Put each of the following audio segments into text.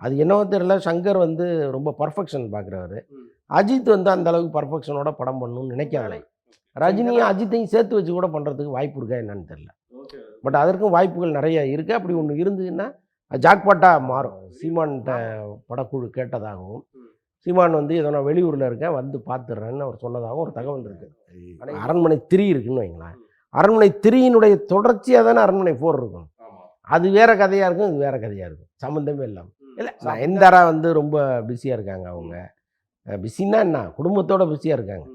அது என்னவோ தெரியல, சங்கர் வந்து ரொம்ப பர்ஃபெக்ஷன் பார்க்குறவரு. அஜித் வந்து அந்த அளவுக்கு பர்ஃபெக்ஷனோட படம் பண்ணணும்னு நினைக்காதலை. ரஜினியும் அஜித்தையும் சேர்த்து வச்சு கூட பண்ணுறதுக்கு வாய்ப்பு இருக்கா என்னன்னு தெரியல. பட் அதற்கும் வாய்ப்புகள் நிறைய இருக்குது. அப்படி ஒன்று இருந்ததுன்னா ஜாக்பாட்டாக மாறும். சீமான்கிட்ட படக்குழு கேட்டதாகவும், சீமான் வந்து ஏதோ நான் வெளியூரில் இருக்கேன் வந்து பார்த்துடுறேன்னு அவர் சொன்னதாகவும் ஒரு தகவல் இருக்குது. அரண்மனை 3 இருக்குன்னு வைங்களேன். அரண்மனை 3யினுடைய தொடர்ச்சியாக தானே அரண்மனை 4 இருக்கும். அது வேற கதையாக இருக்கும், இது வேற கதையாக இருக்கும், சம்மந்தமே இல்லாமல். இல்லை, நயன்தாரா வந்து ரொம்ப பிஸியாக இருக்காங்க. அவங்க பிஸின்னா என்ன, குடும்பத்தோட பிஸியாக இருக்காங்க.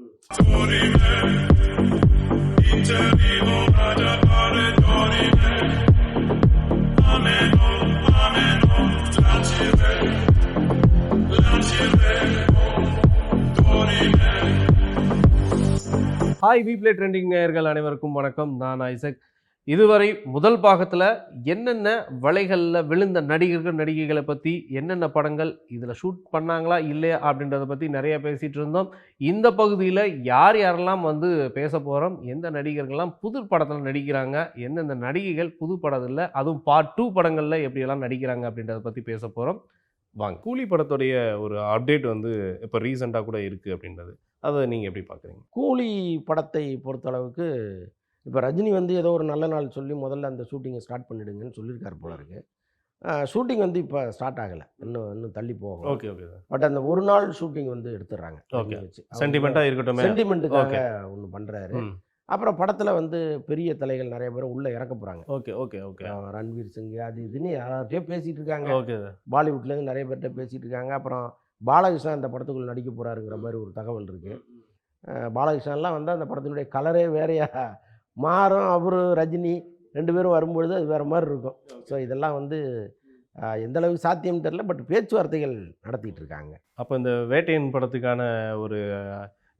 ஹாய் வீப்ளே ட்ரெண்டிங் நேயர்கள் அனைவருக்கும் வணக்கம். நான் ஐசக். இதுவரை முதல் பாகத்தில் என்னென்ன வலைகளில் விழுந்த நடிகர்கள் நடிகைகளை பற்றி, என்னென்ன படங்கள் இதில் ஷூட் பண்ணாங்களா இல்லையா அப்படின்றத பற்றி நிறைய பேசிகிட்டு இருந்தோம். இந்த பகுதியில் யார் யாரெல்லாம் வந்து பேச போகிறோம், எந்த நடிகர்கள்லாம் புது படத்தில் நடிக்கிறாங்க, எந்தெந்த நடிகைகள் புது படத்தில் அதுவும் பார்ட் 2 படங்களில் எப்படியெல்லாம் நடிக்கிறாங்க அப்படின்றத பற்றி பேச போகிறோம். வாங்க. கூலி படத்துடைய ஒரு அப்டேட் வந்து இப்போ ரீசெண்டாக கூட இருக்குது அப்படின்றது, அதை நீங்கள் எப்படி பார்க்குறீங்க? கூலி படத்தை பொறுத்தளவுக்கு இப்போ ரஜினி வந்து ஏதோ ஒரு நல்ல நாள் சொல்லி முதல்ல அந்த ஷூட்டிங்கை ஸ்டார்ட் பண்ணிடுங்கன்னு சொல்லியிருக்காரு போல இருக்கு. ஷூட்டிங் வந்து இப்போ ஸ்டார்ட் ஆகலை, இன்னும் தள்ளி போகும். Okay okay. பட் அந்த ஒரு நாள் ஷூட்டிங் வந்து எடுத்துடுறாங்க. ஓகே, சென்டிமெண்ட்டாக இருக்கட்டும், சென்டிமெண்ட்டுக்காக ஒன்று பண்ணுறாரு. அப்புறம் படத்தில் வந்து பெரிய தலைகள் நிறைய பேர் உள்ளே இறக்க போகிறாங்க. Okay okay okay. Ranveer Singh அது இதுன்னு யார்கிட்டயோ பேசிகிட்டு இருக்காங்க. ஓகே. பாலிவுட்லேருந்து நிறைய பேர்கிட்ட பேசிகிட்டு இருக்காங்க. அப்புறம் பாலகிருஷ்ணன் அந்த படத்துக்குள்ள நடிக்க போகிறாருங்கிற மாதிரி ஒரு தகவல் இருக்குது. பாலகிருஷ்ணன்லாம் வந்து அந்த படத்தினுடைய கலரே வேறையா மாறும். அவரு ரஜினி 2 பேரும் வரும்பொழுது அது வேறு மாதிரி இருக்கும். ஸோ இதெல்லாம் வந்து எந்த அளவுக்கு சாத்தியம் தெரில, பட் பேச்சுவார்த்தைகள் நடத்திட்டு இருக்காங்க. அப்போ இந்த வேட்டையன் படத்துக்கான ஒரு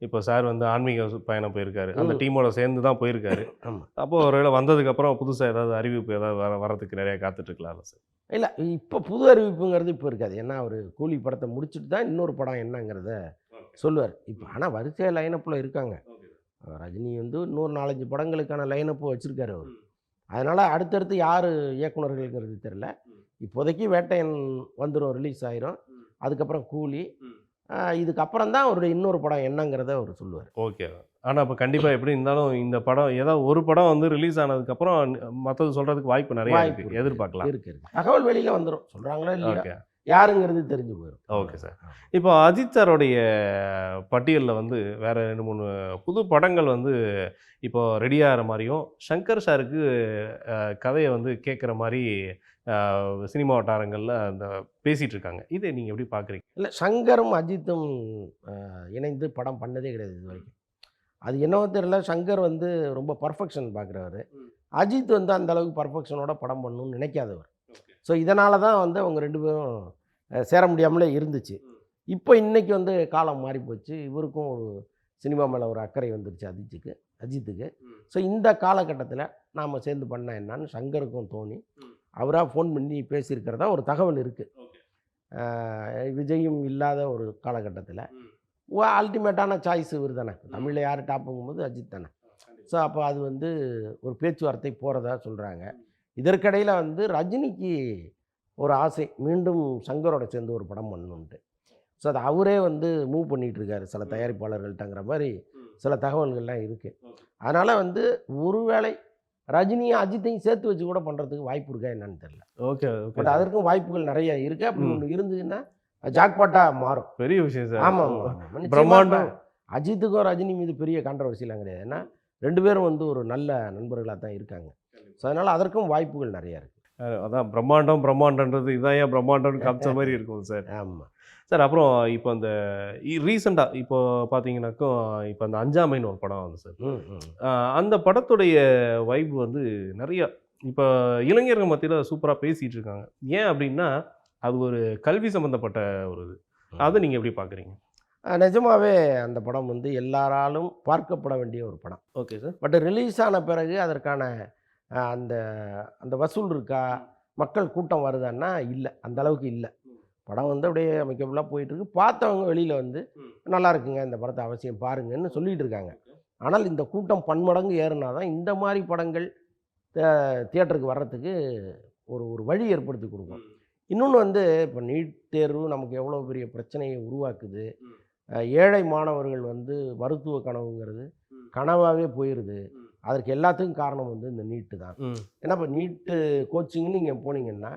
இப்போ சார் வந்து ஆன்மீக பயணம் போயிருக்காரு, அந்த டீமோட சேர்ந்து தான் போயிருக்காரு. ஆமாம். அப்போது ஒருவேளை வந்ததுக்கப்புறம் புதுசாக ஏதாவது அறிவிப்பு ஏதாவது வரதுக்கு நிறையா காத்துட்ருக்கலாம் சார்? இல்லை, இப்போ புது அறிவிப்புங்கிறது இப்போ இருக்காது. ஏன்னா அவர் கூலி படத்தை முடிச்சுட்டு தான் இன்னொரு படம் என்னங்கிறத சொல்லுவார். இப்போ ஆனால் வரிசையாக லைனப்பில் இருக்காங்க. ரஜினி வந்து இன்னொரு 4-5 படங்களுக்கான லைனப்பு வச்சுருக்காரு அவர். அதனால் அடுத்தடுத்து யார் இயக்குனர்களுங்கிறது தெரில. இப்போதைக்கு வேட்டையன் வந்துடும், ரிலீஸ் ஆயிரும். அதுக்கப்புறம் கூலி, இதுக்கப்புறம் தான் அவருடைய இன்னொரு படம் என்னங்கிறத அவர் சொல்லுவார். ஓகே. ஆனால் இப்போ கண்டிப்பாக எப்படி இருந்தாலும் இந்த படம் ஏதாவது ஒரு படம் வந்து ரிலீஸ் ஆனதுக்கப்புறம் மற்றது சொல்கிறதுக்கு வாய்ப்பு நிறைய இருக்குது, எதிர்பார்க்கலாம். இருக்குது. தகவல் வெளியில் வந்துடும், சொல்கிறாங்களா இல்லையா, யாருங்கிறது தெரிஞ்சு போயிடும். Okay sir. இப்போ அஜித் சாரோடைய பட்டியலில் வந்து வேறு 2-3 புது படங்கள் வந்து இப்போது ரெடியாகிற மாதிரியும், சங்கர் சாருக்கு கதையை வந்து கேட்குற மாதிரி சினிமா வட்டாரங்களில் அந்த பேசிகிட்டு இருக்காங்க. இதை நீங்கள் எப்படி பார்க்குறீங்க? இல்லை, சங்கரும் அஜித்தும் இணைந்து படம் பண்ணதே கிடையாது இது வரைக்கும். அது என்னவோ தெரியல, சங்கர் வந்து ரொம்ப பர்ஃபெக்ஷன் பார்க்குறவர். அஜித் வந்து அந்த அளவுக்கு பர்ஃபெக்ஷனோட படம் பண்ணணும்னு நினைக்காதவர். ஸோ இதனால தான் வந்து அவங்க 2 பேரும் சேர முடியாமலே இருந்துச்சு. இப்போ இன்றைக்கி வந்து காலம் மாறி போச்சு. இவருக்கும் ஒரு சினிமா மேலே ஒரு அக்கறை வந்துருச்சு அஜித்துக்கு. ஸோ இந்த காலகட்டத்தில் நாம் சேர்ந்து பண்ண என்னான்னு சங்கருக்கும் தோணி அவராக ஃபோன் பண்ணி பேசியிருக்கிறதா ஒரு தகவல் இருக்குது. விஜயும் இல்லாத ஒரு காலகட்டத்தில் அல்டிமேட்டான சாய்ஸ் இவர் தானே. தமிழில் யார் டாப்புங்கும்போது அஜித் தானே. ஸோ அப்போ அது வந்து ஒரு பேச்சுவார்த்தை போகிறதா சொல்கிறாங்க. இதற்கிடையில் வந்து ரஜினிக்கு ஒரு ஆசை, மீண்டும் சங்கரோட சேர்ந்து ஒரு படம் பண்ணணுன்ட்டு. ஸோ அது அவரே வந்து மூவ் பண்ணிகிட்ருக்காரு சில தயாரிப்பாளர்கள்ட்டங்கிற மாதிரி சில தகவல்கள்லாம் இருக்குது. அதனால் வந்து ஒருவேளை ரஜினியும் அஜித்தையும் சேர்த்து வச்சு கூட பண்ணுறதுக்கு வாய்ப்பு இருக்கா என்னன்னு தெரியல. ஓகே. பட் அதற்கும் வாய்ப்புகள் நிறைய இருக்குது. அப்படி ஒன்று இருந்ததுன்னா ஜாக்பாட்டாக மாறும். பெரிய விஷயம் சார். ஆமாம், பிரம்மாண்டம். அஜித்துக்கும் ரஜினி மீது பெரிய கான்ட்ரவர்சிலாம் கிடையாது. ஏன்னா 2 பேரும் வந்து ஒரு நல்ல நண்பர்களாக தான் இருக்காங்க. ஸோ அதனால் அதற்கும் வாய்ப்புகள் நிறையா இருக்குது. அதான் பிரம்மாண்டன்றது இதான் ஏன் பிரம்மாண்டம்னு காமிச்ச மாதிரி இருக்கும் சார். ஆமாம் சார். அப்புறம் இப்போ அந்த ரீசெண்டாக இப்போ பார்த்தீங்கன்னாக்கும் இப்போ அந்த அஞ்சாமைன்னு ஒரு படம் வந்து சார், அந்த படத்துடைய வைப் வந்து நிறைய இப்போ இளைஞர்கள் மத்தியில் சூப்பராக பேசிகிட்டு இருக்காங்க. ஏன் அப்படின்னா அது ஒரு கல்வி சம்மந்தப்பட்ட ஒரு இது. அதை நீங்கள் எப்படி பார்க்குறீங்க? நிஜமாகவே அந்த படம் வந்து எல்லாராலும் பார்க்கப்பட வேண்டிய ஒரு படம். Okay sir. பட் ரிலீஸ் ஆன பிறகு அதற்கான அந்த அந்த வசூல் இருக்கா, மக்கள் கூட்டம் வருதான்னா இல்லை, அந்த அளவுக்கு இல்லை. படம் வந்து அப்படியே அமைக்கபுல்லாக போயிட்டுருக்கு. பார்த்தவங்க வெளியில் வந்து நல்லா இருக்குங்க, இந்த படத்தை அவசியம் பாருங்கன்னு சொல்லிகிட்டு இருக்காங்க. ஆனால் இந்த கூட்டம் பன்மடங்கு ஏறுனா தான் இந்த மாதிரி படங்கள் தியேட்டருக்கு வர்றதுக்கு ஒரு வழி ஏற்படுத்தி கொடுக்கும். இன்னொன்று வந்து இப்போ நீட் தேர்வு நமக்கு எவ்வளோ பெரிய பிரச்சனையை உருவாக்குது. ஏழை மாணவர்கள் வந்து மருத்துவ கனவுங்கிறது கனவாகவே போயிடுது. அதற்கு எல்லாத்துக்கும் காரணம் வந்து இந்த நீட்டு தான். ஏன்னா இப்போ நீட்டு கோச்சிங்னு நீங்கள் போனீங்கன்னா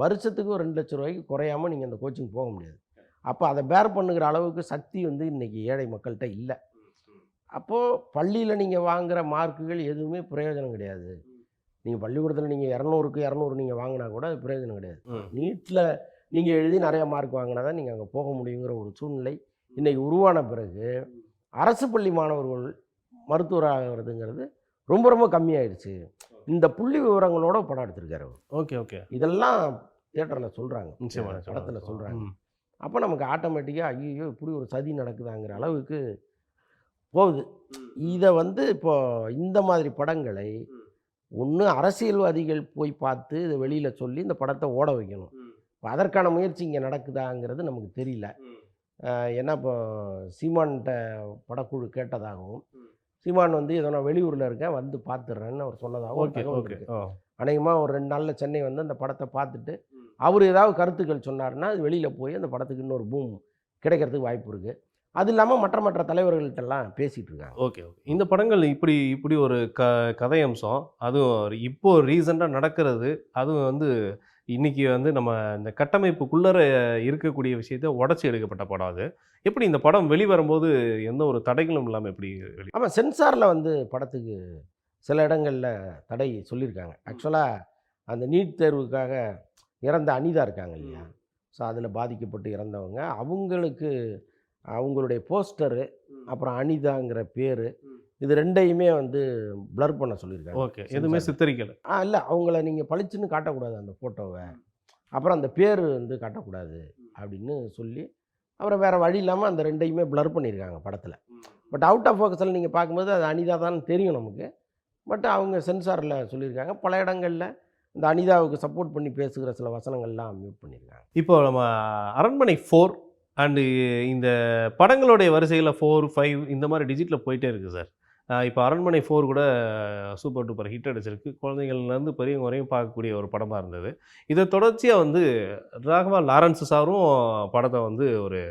வருஷத்துக்கு ஒரு 2 லட்ச ரூபாய்க்கு குறையாமல் நீங்கள் அந்த கோச்சிங் போக முடியாது. அப்போ அதை பேர் பண்ணுகிற அளவுக்கு சக்தி வந்து இன்றைக்கி ஏழை மக்கள்கிட்ட இல்லை. அப்போது பள்ளியில் நீங்கள் வாங்குகிற மார்க்குகள் எதுவுமே பிரயோஜனம் கிடையாது. நீங்கள் பள்ளிக்கூடத்தில் நீங்கள் 200க்கு 200 நீங்கள் வாங்கினா கூட அது பிரயோஜனம் கிடையாது. நீட்டில் நீங்கள் எழுதி நிறையா மார்க் வாங்கினா தான் நீங்கள் அங்கே போக முடியுங்கிற ஒரு சூழ்நிலை இன்றைக்கி உருவான பிறகு அரசு பள்ளி மாணவர்கள் மருத்துவராகிறதுங்கிறது ரொம்ப ரொம்ப கம்மியாயிடுச்சு. இந்த புள்ளி விவரங்களோட படம் எடுத்திருக்காரு. Okay okay. இதெல்லாம் தியேட்டரில் சொல்கிறாங்க, நிச்சயமான படத்தில் சொல்கிறாங்க. அப்போ நமக்கு ஆட்டோமேட்டிக்காக ஐயோ இப்படி ஒரு சதி நடக்குதாங்கிற அளவுக்கு போகுது. இதை வந்து இப்போ இந்த மாதிரி படங்களை ஒன்று அரசியல்வாதிகள் போய் பார்த்து இதை வெளியில் சொல்லி இந்த படத்தை ஓட வைக்கணும். இப்போ அதற்கான முயற்சி இங்கே நடக்குதாங்கிறது நமக்கு தெரியல. ஏன்னா இப்போ சீமான்கிட்ட படக்குழு கேட்டதாகவும், சீமான் வந்து ஏதோ நான் வெளியூரில் இருக்கேன் வந்து பார்த்துட்றேன்னு அவர் சொன்னதாகவும், அநேகமாக ஒரு 2 நாளில் சென்னை வந்து அந்த படத்தை பார்த்துட்டு அவர் ஏதாவது கருத்துக்கள் சொன்னார்னா அது வெளியில் போய் அந்த படத்துக்கு இன்னொரு பூம் கிடைக்கிறதுக்கு வாய்ப்பு இருக்குது. அது இல்லாமல் மற்ற தலைவர்கள்ட்டெல்லாம் பேசிகிட்டு இருக்காங்க. Okay okay. இந்த படங்கள் இப்படி ஒரு கதை அம்சம், அதுவும் இப்போ ரீசெண்டாக நடக்கிறது, அதுவும் வந்து இன்றைக்கி வந்து நம்ம இந்த கட்டமைப்புக்குள்ளே இருக்கக்கூடிய விஷயத்தை உடச்சி எடுக்கப்பட்ட படம். அது எப்படி இந்த படம் வெளிவரும்போது எந்த ஒரு தடைகளும் இல்லாமல் எப்படி ஆமாம், சென்சாரில் வந்து படத்துக்கு சில இடங்களில் தடை சொல்லியிருக்காங்க. ஆக்சுவலாக அந்த நீட் தேர்வுக்காக இறந்த அனிதா இருக்காங்க இல்லையா, ஸோ அதில் பாதிக்கப்பட்டு இறந்தவங்க, அவங்களுக்கு அவங்களுடைய போஸ்டரு அப்புறம் அனிதாங்கிற பேர் இது 2யுமே வந்து பிளர் பண்ண சொல்லியிருக்காங்க. ஓகே, எதுவுமே சித்தரிக்கலை. இல்லை, அவங்கள நீங்கள் பளிச்சுன்னு காட்டக்கூடாது அந்த ஃபோட்டோவை, அப்புறம் அந்த பேர் வந்து காட்டக்கூடாது அப்படின்னு சொல்லி அப்புறம் வேறு வழி இல்லாமல் அந்த 2யுமே பிளர் பண்ணியிருக்காங்க படத்தில். பட் அவுட் ஆஃப் ஃபோக்கஸில் நீங்கள் பார்க்கும்போது அது அனிதா தான் தெரியும் நமக்கு. பட் அவங்க சென்சாரில் சொல்லியிருக்காங்க. பல இடங்களில் இந்த அனிதாவுக்கு சப்போர்ட் பண்ணி பேசுகிற சில வசனங்கள்லாம் மியூட் பண்ணியிருக்காங்க. இப்போ நம்ம அரண்மனை 4 அண்டு இந்த படங்களுடைய வரிசையில் 4, 5 இந்த மாதிரி டிஜிட்டில் போயிட்டே இருக்குது சார். இப்போ அரண்மனை 4 கூட சூப்பர் டூப்பர் ஹிட் அடிச்சிருக்கு. குழந்தைங்கள்லேருந்து பெரியவங்க வரையும் பார்க்கக்கூடிய ஒரு படமாக இருந்தது. இதை தொடர்ச்சியாக வந்து ராகவா லாரன்ஸ் சாரும் படத்தை வந்து ஒரு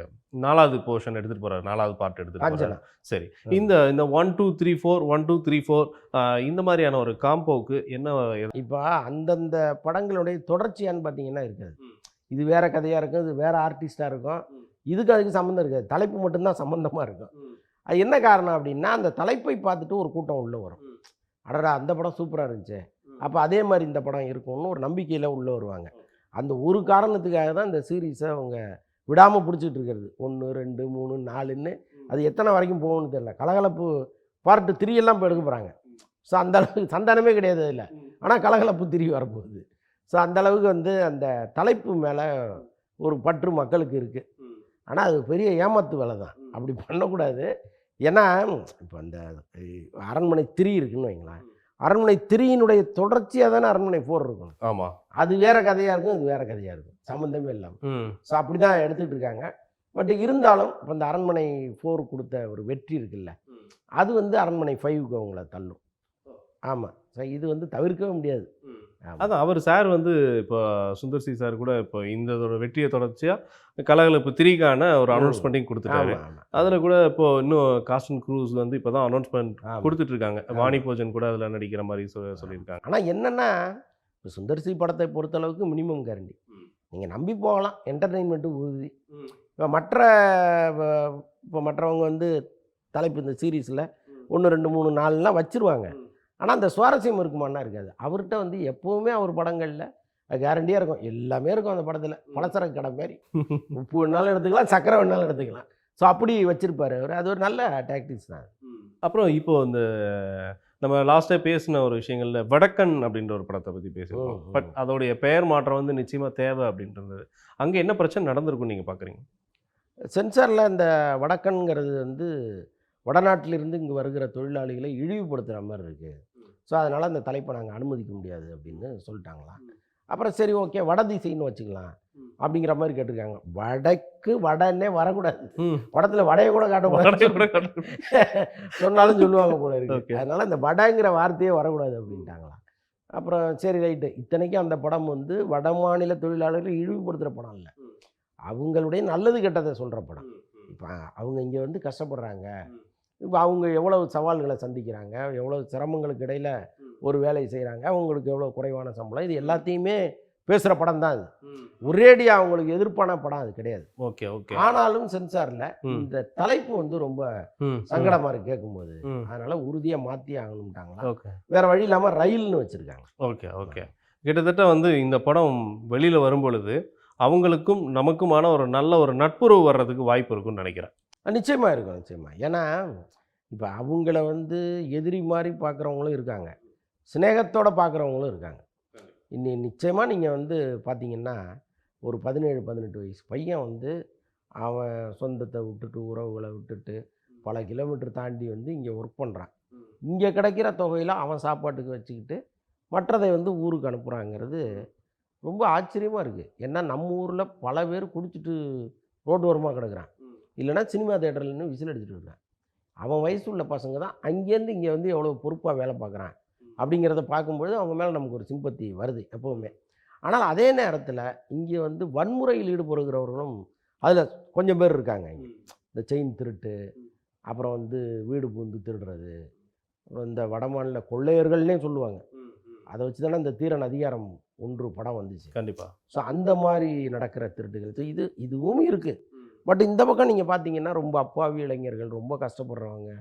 4வது போர்ஷன் எடுத்துகிட்டு போகிறார், 4வது பார்ட் எடுத்துகிட்டு போகிறார். சரி, இந்த 1, 2, 3, 4 1, 2, 3, 4 இந்த மாதிரியான ஒரு காம்போவுக்கு என்ன இப்போ அந்தந்த படங்களுடைய தொடர்ச்சியான்னு பார்த்தீங்கன்னா இருக்காது. இது வேறு கதையாக இருக்கும், இது வேறு ஆர்டிஸ்டாக இருக்கும், இதுக்கு அதுக்கு சம்மந்தம் இருக்காது, தலைப்பு மட்டும்தான் சம்மந்தமாக இருக்கும். அது என்ன காரணம் அப்படின்னா அந்த தலைப்பை பார்த்துட்டு ஒரு கூட்டம் உள்ளே வரும். அடடா அந்த படம் சூப்பராக இருந்துச்சு, அப்போ அதே மாதிரி இந்த படம் இருக்கும்னு ஒரு நம்பிக்கையில் உள்ளே வருவாங்க. அந்த ஒரு காரணத்துக்காக தான் இந்த சீரீஸை அவங்க விடாமல் பிடிச்சிட்டு இருக்கிறது. 1, 2, 3, 4ன்னு அது எத்தனை வரைக்கும் போகணும்னு தெரியல. கலகலப்பு பார்ட் 3 எல்லாம் இப்போ எடுக்க போகிறாங்க. ஸோ அந்த அளவுக்கு சந்தானமே கிடையாது அதில், ஆனால் கலகலப்பு 3 வரப்போகுது. ஸோ அந்தளவுக்கு வந்து அந்த தலைப்பு மேலே ஒரு பற்று மக்களுக்கு இருக்குது. ஆனால் அது பெரிய ஏமாத்து வேலை தான், அப்படி பண்ணக்கூடாது. ஏன்னா இப்போ அந்த அரண்மனை 3 இருக்குன்னு வைங்களேன், அரண்மனை 3யினுடைய தொடர்ச்சியாக தானே அரண்மனை 4 இருக்கும். ஆமாம், அது வேறு கதையாக இருக்கும், இது வேறு கதையாக இருக்கும், சம்மந்தமே இல்லாமல். ஸோ அப்படி தான் எடுத்துகிட்டு இருக்காங்க. பட் இருந்தாலும் இப்போ இந்த அரண்மனை 4 கொடுத்த ஒரு வெற்றி இருக்குல்ல, அது வந்து அரண்மனை 5க்கு அவங்கள தள்ளும். ஆமாம், ஸோ இது வந்து தவிர்க்கவே முடியாது. அதான் அவர் சார் வந்து இப்போ சுந்தர் சி சார் கூட இப்போ இந்த வெற்றியை தொடர்ச்சியாக கலகலப்பு 3க்கான ஒரு அனௌன்ஸ்மெண்ட்டையும் கொடுத்துட்டாரு. அதில் கூட இப்போ இன்னும் காஸ்ட் அண்ட் க்ரூஸ் வந்து இப்போ தான் அனௌன்ஸ்மெண்ட் கொடுத்துட்ருக்காங்க. வாணி போஜன் கூட அதில் நடிக்கிற மாதிரி சொல்லியிருக்காங்க. ஆனால் என்னென்னா இப்போ சுந்தர் சி படத்தை பொறுத்தளவுக்கு மினிமம் கேரண்டி, நீங்கள் நம்பி போகலாம், என்டர்டெயின்மெண்ட்டு உறுதி. இப்போ மற்றவங்க வந்து தலைப்பு இந்த சீரீஸில் 1, 2, 3, 4லாம் வச்சுருவாங்க. ஆனால் அந்த சுவாரஸ்யம் இருக்குமானா இருக்காது. அவர்கிட்ட வந்து எப்போவுமே அவர் படங்களில் கேரண்டியாக இருக்கும், எல்லாமே இருக்கும் அந்த படத்தில். பலசரக்கு கடை மாதிரி, உப்பு வேணாலும் எடுத்துக்கலாம், சக்கரை வேணாலும் எடுத்துக்கலாம். ஸோ அப்படி வச்சுருப்பார் அவர். அது ஒரு நல்ல டாக்டிக்ஸ் தான். அப்புறம் இப்போது இந்த நம்ம லாஸ்ட்டாக பேசின ஒரு விஷயங்களில் வடக்கன் அப்படின்ற ஒரு படத்தை பற்றி பேசியிருக்கோம். பட் அதோடைய பெயர் மாற்றம் வந்து நிச்சயமாக தேவை அப்படின்றது. அங்கே என்ன பிரச்சனை நடந்திருக்குன்னு நீங்கள் பார்க்குறீங்க? சென்சாரில் இந்த வடக்கன்கிறது வந்து வடநாட்டிலிருந்து இங்கே வருகிற தொழிலாளிகளை இழிவுபடுத்துகிற மாதிரி இருக்குது. ஸோ அதனால் அந்த தலைப்பை நாங்கள் அனுமதிக்க முடியாது அப்படின்னு சொல்லிட்டாங்களாம். அப்புறம் சரி ஓகே வடதிசைன்னு வச்சுக்கலாம் அப்படிங்கிற மாதிரி கேட்டிருக்காங்க. வடக்கு வடன்னே வரக்கூடாது, படத்தில் வடையை கூட காட்டக்கூடாது சொன்னாலும் சொல்லுவாங்க போல இருக்கு. அதனால் இந்த வடங்கிற வார்த்தையே வரக்கூடாது அப்படின்ட்டாங்களாம். அப்புறம் சரி ரைட்டு, இத்தனைக்கும் அந்த படம் வந்து வட மாநில தொழிலாளர்களை இழிவுபடுத்துகிற படம் இல்லை, அவங்களுடைய நல்லது கெட்டதை சொல்கிற படம். இப்போ அவங்க இங்கே வந்து கஷ்டப்படுறாங்க, இப்போ அவங்க எவ்வளவு சவால்களை சந்திக்கிறாங்க, எவ்வளோ சிரமங்களுக்கு இடையில் ஒரு வேலையை செய்கிறாங்க, அவங்களுக்கு எவ்வளோ குறைவான சம்பளம், இது எல்லாத்தையுமே பேசுகிற படம் தான் அது. ஒரேடியாக அவங்களுக்கு எதிர்ப்பான படம் அது கிடையாது. Okay okay. ஆனாலும் சென்சாரில் இந்த தலைப்பு வந்து ரொம்ப சங்கடமாக இருக்கு கேட்கும்போது, அதனால உறுதியாக மாற்றி ஆகணும்ட்டாங்களா, ஓகே, வேற வழி இல்லாமல் ரயில்னு வச்சுருக்காங்க. Okay okay. கிட்டத்தட்ட வந்து இந்த படம் வெளியில் வரும்பொழுது அவங்களுக்கும் நமக்குமான ஒரு நல்ல ஒரு நட்புறவு வர்றதுக்கு வாய்ப்பு இருக்குன்னு நினைக்கிறேன். நிச்சயமாக இருக்கும், நிச்சயமாக. ஏன்னா இப்போ அவங்கள வந்து எதிரி மாதிரி பார்க்குறவங்களும் இருக்காங்க, சிநேகத்தோடு பார்க்குறவங்களும் இருக்காங்க. நிச்சயமாக நீங்கள் வந்து பார்த்தீங்கன்னா ஒரு 17-18 வயசு பையன் வந்து அவன் சொந்தத்தை விட்டுட்டு உறவுகளை விட்டுட்டு பல கிலோமீட்டர் தாண்டி வந்து இங்கே ஒர்க் பண்ணுறான். இங்கே கிடைக்கிற தொகையில் அவன் சாப்பாட்டுக்கு வச்சுக்கிட்டு மற்றதை வந்து ஊருக்கு அனுப்புகிறாங்கிறது ரொம்ப ஆச்சரியமாக இருக்குது. ஏன்னா நம்ம ஊரில் பல பேர் குடிச்சிட்டு ரோடு ஓரமாக கிடக்குறான், இல்லைனா சினிமா தேட்டர்லன்னு விசில் அடிச்சுட்டு இருக்கிறான். அவன் வயசு உள்ள பசங்க தான் அங்கேருந்து இங்கே வந்து எவ்வளோ பொறுப்பாக வேலை பார்க்குறான் அப்படிங்கிறத பார்க்கும்பொழுது அவங்க மேலே நமக்கு ஒரு சிம்பத்தி வருது எப்போவுமே. ஆனால் அதே நேரத்தில் இங்கே வந்து வன்முறையில் ஈடுபடுகிறவர்களும் அதில் கொஞ்சம் பேர் இருக்காங்க. இங்கே இந்த செயின் திருட்டு, அப்புறம் வந்து வீடு பூந்து திருடுறது, அப்புறம் இந்த வடமாநில கொள்ளையர்கள்னே சொல்லுவாங்க. அதை வச்சு தானே இந்த தீரன் அதிகாரம் 1 படம் வந்துச்சு. கண்டிப்பாக. ஸோ அந்த மாதிரி நடக்கிற திருட்டுகள் ஸோ இதுவும் இருக்குது. பட் இந்த பக்கம் நீங்கள் பார்த்தீங்கன்னா ரொம்ப அப்பாவி இளைஞர்கள், ரொம்ப கஷ்டப்படுறவங்க,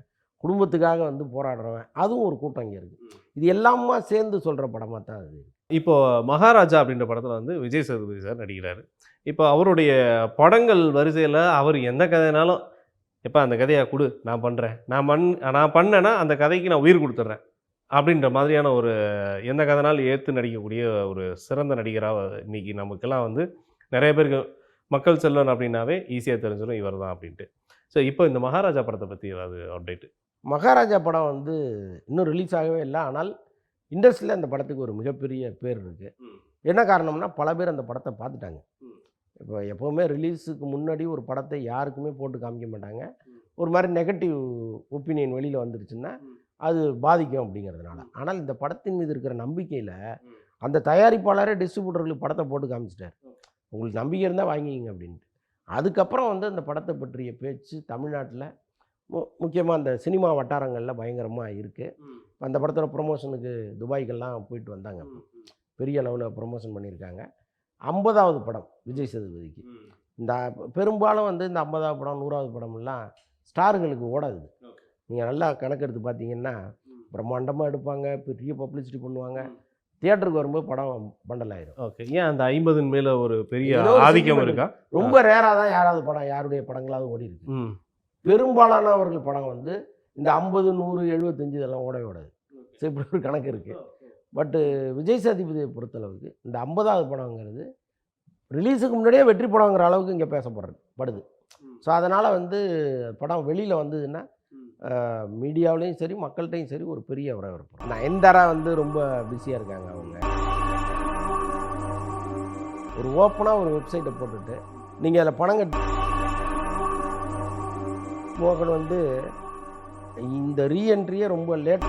குடும்பத்துக்காக வந்து போராடுறவன், அதுவும் ஒரு கூட்டம் இங்கே இருக்குது. இது எல்லாமா சேர்ந்து சொல்கிற படமாக தான் அது. இப்போ மகாராஜா அப்படின்ற படத்தில் வந்து விஜய் சேதுபதி சார் நடிக்கிறாரு. இப்போ அவருடைய படங்கள் வரிசையில் அவர் எந்த கதைனாலும் எப்போ அந்த கதையை கொடு நான் பண்ணுறேன், நான் பண்ணேன்னா அந்த கதைக்கு நான் உயிர் கொடுத்துட்றேன் அப்படின்ற மாதிரியான ஒரு எந்த கதைனாலும் ஏற்று நடிக்கக்கூடிய ஒரு சிறந்த நடிகராக இன்றைக்கி நமக்கெல்லாம் வந்து நிறைய பேருக்கு மக்கள் செல்வன் அப்படின்னாவே ஈஸியாக தெரிஞ்சிடும் இவர் தான் அப்படின்ட்டு. ஸோ இப்போ இந்த மகாராஜா படத்தை பற்றி ஏதாவது அப்டேட்டு? மகாராஜா படம் வந்து இன்னும் ரிலீஸ் ஆகவே இல்லை. ஆனால் இண்டஸ்ட்ரியில் அந்த படத்துக்கு ஒரு மிகப்பெரிய பேர் இருக்குது. என்ன காரணம்னா பல பேர் அந்த படத்தை பார்த்துட்டாங்க. இப்போ எப்போவுமே ரிலீஸுக்கு முன்னாடி ஒரு படத்தை யாருக்குமே போட்டு காமிக்க மாட்டாங்க. ஒரு மாதிரி நெகட்டிவ் ஒப்பீனியன் வெளியில் வந்துருச்சுன்னா அது பாதிக்கும் அப்படிங்கிறதுனால. ஆனால் இந்த படத்தின் மீது இருக்கிற நம்பிக்கையில் அந்த தயாரிப்பாளரே டிஸ்ட்ரிபியூட்டர்களுக்கு படத்தை போட்டு காமிச்சிட்டார், உங்களுக்கு நம்பிக்கை இருந்தால் வாங்கிக்கிங்க அப்படின்ட்டு. அதுக்கப்புறம் வந்து அந்த படத்தை பற்றிய பேச்சு தமிழ்நாட்டில் முக்கியமாக அந்த சினிமா வட்டாரங்களில் பயங்கரமாக இருக்குது. அந்த படத்தோட ப்ரொமோஷனுக்கு துபாய்க்கெல்லாம் போயிட்டு வந்தாங்க, பெரிய அளவில் ப்ரொமோஷன் பண்ணியிருக்காங்க. 50வது படம் விஜய் சேதுபதிக்கு. இந்த பெரும்பாலும் வந்து இந்த 50வது படம் 100வது படம்லாம் ஸ்டார்களுக்கு ஓடாது. நீங்கள் நல்லா கணக்கெடுத்து பார்த்தீங்கன்னா பிரம்மாண்டமாக எடுப்பாங்க, பெரிய பப்ளிசிட்டி பண்ணுவாங்க, தியேட்டருக்கு வரும்போது படம் பண்டல் ஆயிரும். ஓகே. ஏன் அந்த 50 மேலே ஒரு பெரிய ஆதிக்கம் இருக்கா? ரொம்ப ரேராக தான் யாராவது படம் யாருடைய படங்களாவது ஓடி இருக்கு. பெரும்பாலானவர்கள் படம் வந்து இந்த 50, 100, 75 இதெல்லாம் ஓடவே ஓடாது. சரி, இப்படி ஒரு கணக்கு இருக்குது. பட்டு விஜய் சேதுபதியை பொறுத்தளவுக்கு இந்த 50வது படங்கிறது ரிலீஸுக்கு முன்னாடியே வெற்றி படங்கிற அளவுக்கு இங்கே பேசப்படுது. ஸோ அதனால் வந்து படம் வெளியில் வந்ததுன்னா மீடியாவிலையும் சரி மக்கள்கிட்டையும் சரி ஒரு பெரிய வரவேற்பு. நயன்தாரா வந்து ரொம்ப பிஸியாக இருக்காங்க. அவங்க ஒரு ஓப்பனாக ஒரு வெப்சைட்டை போட்டுட்டு நீங்கள் அதில் பணம் கட்டி மோகன் வந்து இந்த ரீஎன்ட்ரியே ரொம்ப லேட்